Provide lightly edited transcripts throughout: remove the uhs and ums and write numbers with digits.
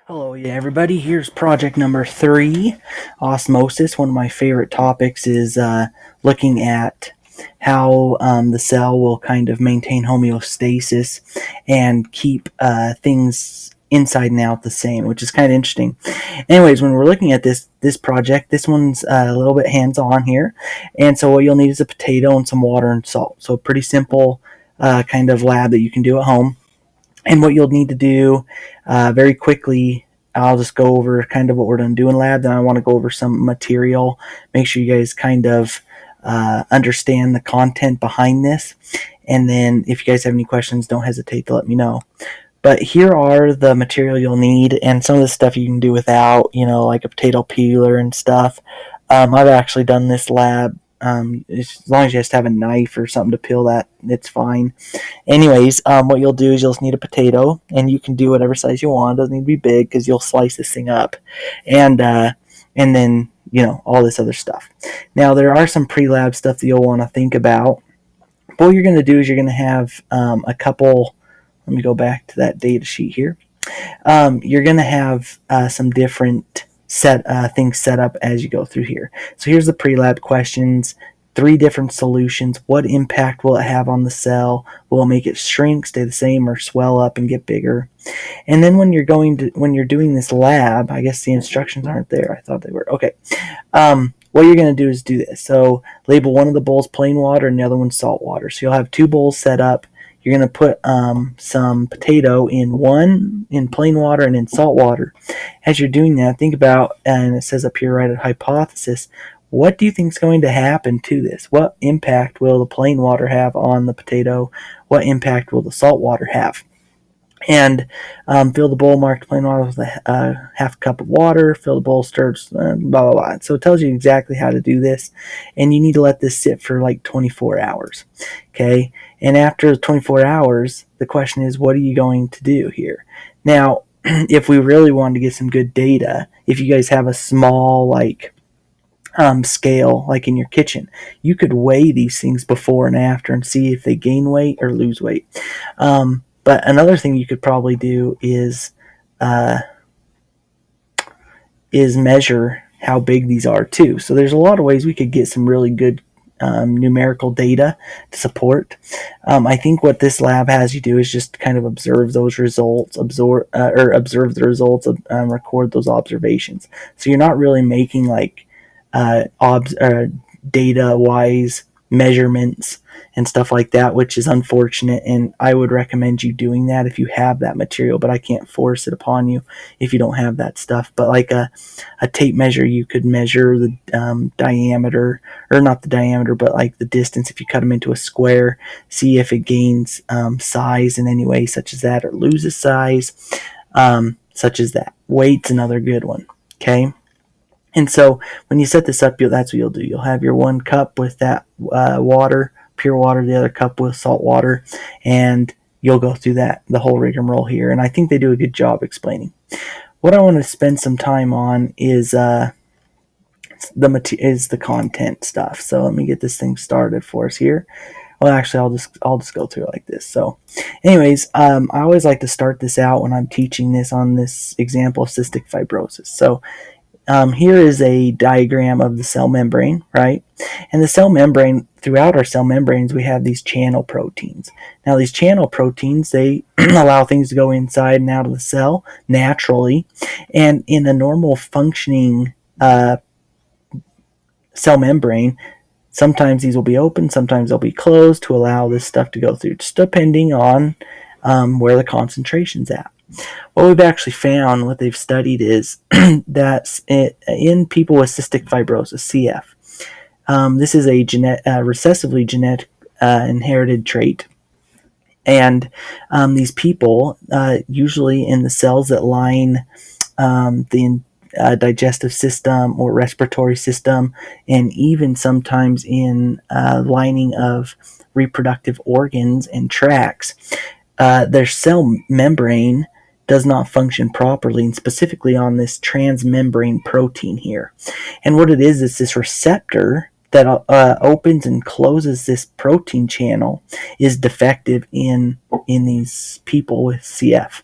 Hello, yeah, everybody. Here's project number 3, Osmosis. One of my favorite topics is looking at how the cell will kind of maintain homeostasis and keep things inside and out the same, which is kind of interesting. Anyways, when we're looking at this project, this one's a little bit hands-on here, and so what you'll need is a potato and some water and salt. So a pretty simple kind of lab that you can do at home. And what you'll need to do very quickly, I'll just go over kind of what we're going to do in lab. Then I want to go over some material, make sure you guys kind of understand the content behind this. And then if you guys have any questions, don't hesitate to let me know. But here are the material you'll need, and some of the stuff you can do without, like a potato peeler and stuff. I've actually done this lab. As long as you just have a knife or something to peel that, it's fine. Anyways, what you'll do is you'll just need a potato, and you can do whatever size you want. It doesn't need to be big because you'll slice this thing up, and then all this other stuff. Now there are some pre-lab stuff that you'll want to think about. But what you're going to do is you're going to have a couple. Let me go back to that data sheet here. You're going to have some different things set up as you go through here. So here's the pre-lab questions. 3 different solutions. What impact will it have on the cell? Will it make it shrink, stay the same, or swell up and get bigger? And then when you're doing this lab, I guess the instructions aren't there. I thought they were. Okay. What you're going to do is do this. So label one of the bowls plain water and the other one salt water. So you'll have 2 bowls set up. You're going to put some potato in one in plain water and in salt water. As you're doing that, think about, and it says up here right at hypothesis, what do you think is going to happen to this? What impact will the plain water have on the potato? What impact will the salt water have? And fill the bowl marked plain water with a half cup of water. Fill the bowl, stir, blah, blah, blah. So it tells you exactly how to do this. And you need to let this sit for like 24 hours. Okay? And after 24 hours, the question is, what are you going to do here? Now, if we really wanted to get some good data, if you guys have a small, scale, like in your kitchen, you could weigh these things before and after and see if they gain weight or lose weight. But another thing you could probably do is measure how big these are too. So there's a lot of ways we could get some really good numerical data to support. I think what this lab has you do is just kind of observe those results, observe the results, record those observations. So you're not really making data-wise measurements and stuff like that, which is unfortunate, and I would recommend you doing that if you have that material, but I can't force it upon you if you don't have that stuff. But like a tape measure, you could measure the diameter, or not the diameter, but like the distance if you cut them into a square, see if it gains size in any way such as that, or loses size such as that. Weight's another good one. Okay. And so when you set this up, that's what you'll do. You'll have your 1 cup with that water, pure water, the other cup with salt water, and you'll go through the whole rigmarole here. And I think they do a good job explaining. What I want to spend some time on is the content stuff. So let me get this thing started for us here. Well, actually, I'll just go through it like this. So, anyways, I always like to start this out when I'm teaching this on this example of cystic fibrosis. So here is a diagram of the cell membrane, right? And the cell membrane, throughout our cell membranes, we have these channel proteins. Now, these channel proteins, they allow things to go inside and out of the cell naturally. And in a normal functioning cell membrane, sometimes these will be open, sometimes they'll be closed to allow this stuff to go through, just depending on where the concentration's at. What we've actually found, what they've studied, is that in people with cystic fibrosis, CF, this is a recessively genetic inherited trait. And these people, usually in the cells that line the digestive system or respiratory system, and even sometimes in lining of reproductive organs and tracts, their cell membrane does not function properly, and specifically on this transmembrane protein here. And what it is this receptor that opens and closes this protein channel is defective in these people with CF.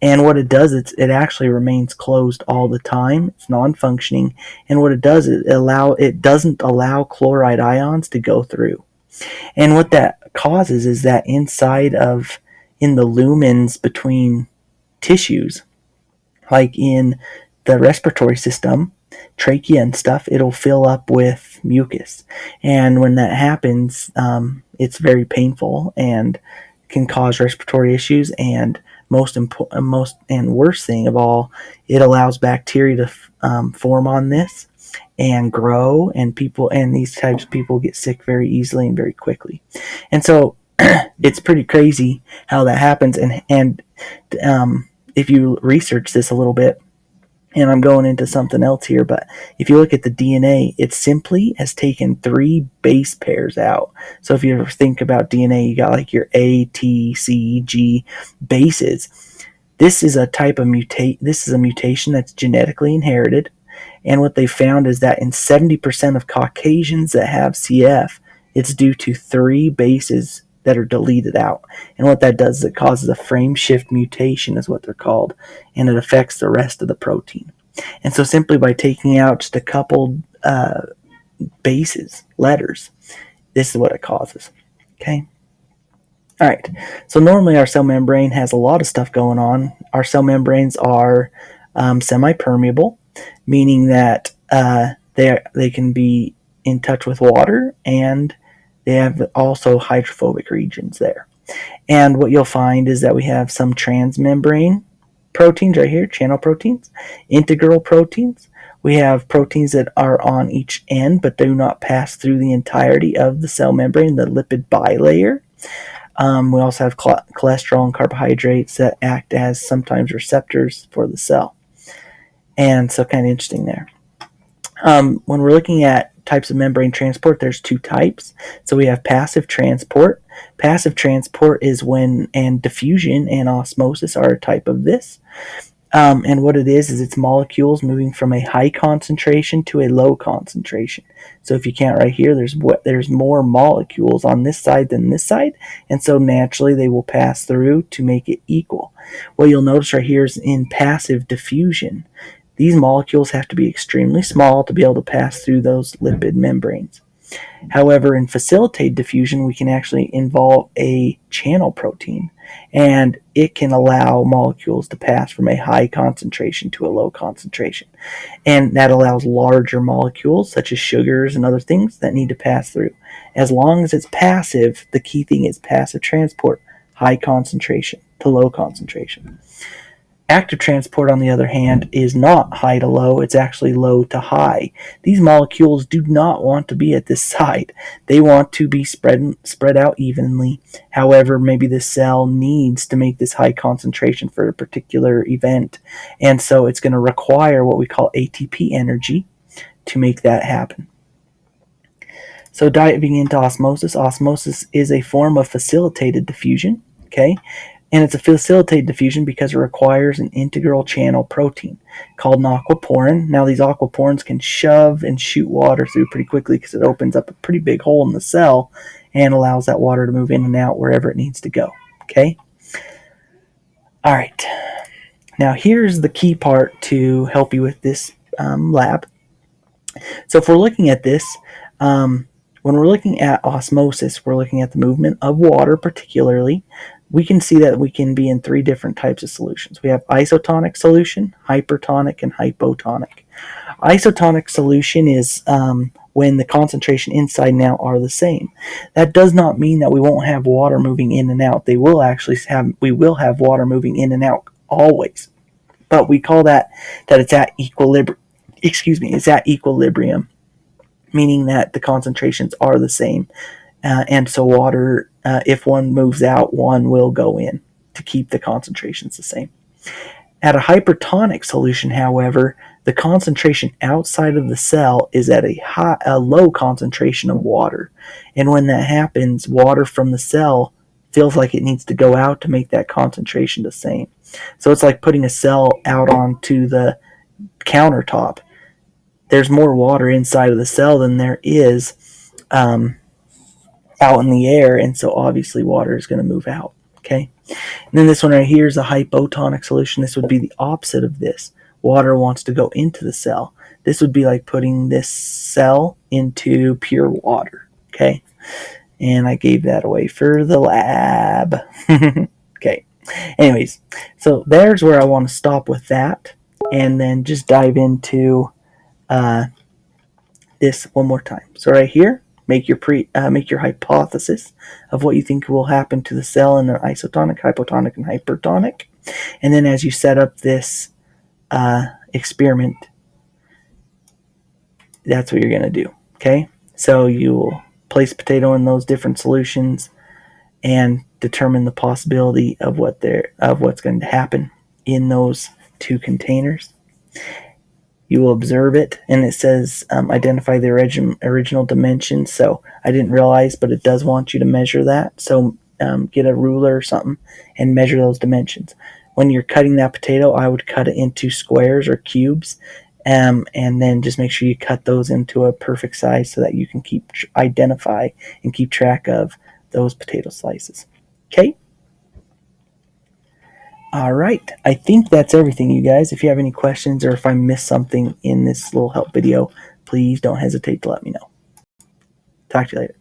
And what it does, it actually remains closed all the time. It's non-functioning, and what it does, it doesn't allow chloride ions to go through. And what that causes is that in the lumens between tissues, like in the respiratory system, trachea and stuff, it'll fill up with mucus. And when that happens, it's very painful and can cause respiratory issues. And most and worst thing of all, it allows bacteria to form on this and grow, and these types of people get sick very easily and very quickly. And so it's pretty crazy how that happens. And if you research this a little bit, and I'm going into something else here, but if you look at the DNA, it simply has taken 3 base pairs out. So if you ever think about DNA, you got like your A, T, C, G bases. This is a mutation that's genetically inherited. And what they found is that in 70% of Caucasians that have CF, it's due to 3 bases that are deleted out. And what that does is it causes a frame shift mutation, is what they're called, and it affects the rest of the protein. And so simply by taking out just a couple bases, letters, this is what it causes. Okay? All right. So normally our cell membrane has a lot of stuff going on. Our cell membranes are semi-permeable, meaning that they can be in touch with water, and they have also hydrophobic regions there. And what you'll find is that we have some transmembrane proteins right here, channel proteins, integral proteins. We have proteins that are on each end but do not pass through the entirety of the cell membrane, the lipid bilayer. We also have cholesterol and carbohydrates that act as sometimes receptors for the cell. And so kind of interesting there. When we're looking at types of membrane transport, there's 2 types. So we have passive transport. Passive transport is and diffusion and osmosis are a type of this. And what it is it's molecules moving from a high concentration to a low concentration. So if you count right here, there's more molecules on this side than this side, and so naturally they will pass through to make it equal. What you'll notice right here is in passive diffusion, these molecules have to be extremely small to be able to pass through those lipid membranes. However, in facilitated diffusion, we can actually involve a channel protein, and it can allow molecules to pass from a high concentration to a low concentration. And that allows larger molecules, such as sugars and other things, that need to pass through. As long as it's passive, the key thing is passive transport, high concentration to low concentration. Active transport, on the other hand, is not high to low, it's actually low to high. These molecules do not want to be at this site. They want to be spread out evenly. However, maybe the cell needs to make this high concentration for a particular event, and so it's going to require what we call ATP energy to make that happen. So diving into osmosis, osmosis is a form of facilitated diffusion, okay? And it's a facilitated diffusion because it requires an integral channel protein called an aquaporin. Now, these aquaporins can shove and shoot water through pretty quickly because it opens up a pretty big hole in the cell and allows that water to move in and out wherever it needs to go. Okay? All right. Now, here's the key part to help you with this lab. So if we're looking at this, when we're looking at osmosis, we're looking at the movement of water particularly. We can see that we can be in 3 different types of solutions. We have isotonic solution, hypertonic, and hypotonic. Isotonic solution is when the concentration inside and out are the same. That does not mean that we won't have water moving in and out. We will have water moving in and out always. But we call that it's at equilibrium. It's at equilibrium, meaning that the concentrations are the same. And so water, if one moves out, one will go in to keep the concentrations the same. At a hypertonic solution, however, the concentration outside of the cell is at a low concentration of water. And when that happens, water from the cell feels like it needs to go out to make that concentration the same. So it's like putting a cell out onto the countertop. there's more water inside of the cell than there is out in the air, and so obviously water is going to move out. Okay, and then this one right here is a hypotonic solution. This would be the opposite of this. Water wants to go into the cell. This would be like putting this cell into pure water. Okay, and I gave that away for the lab. Okay, anyways, so there's where I want to stop with that, and then just dive into this one more time. So right here, make your hypothesis of what you think will happen to the cell in an isotonic, hypotonic, and hypertonic. And then as you set up this experiment, that's what you're going to do. Okay, so you will place potato in those different solutions and determine the possibility of what's going to happen in those two containers. You will observe it, and it says identify the original dimensions. So I didn't realize, but it does want you to measure that. So get a ruler or something and measure those dimensions. When you're cutting that potato, I would cut it into squares or cubes, and then just make sure you cut those into a perfect size so that you can identify and keep track of those potato slices. Okay? All right. I think that's everything, you guys. If you have any questions or if I missed something in this little help video, please don't hesitate to let me know. Talk to you later.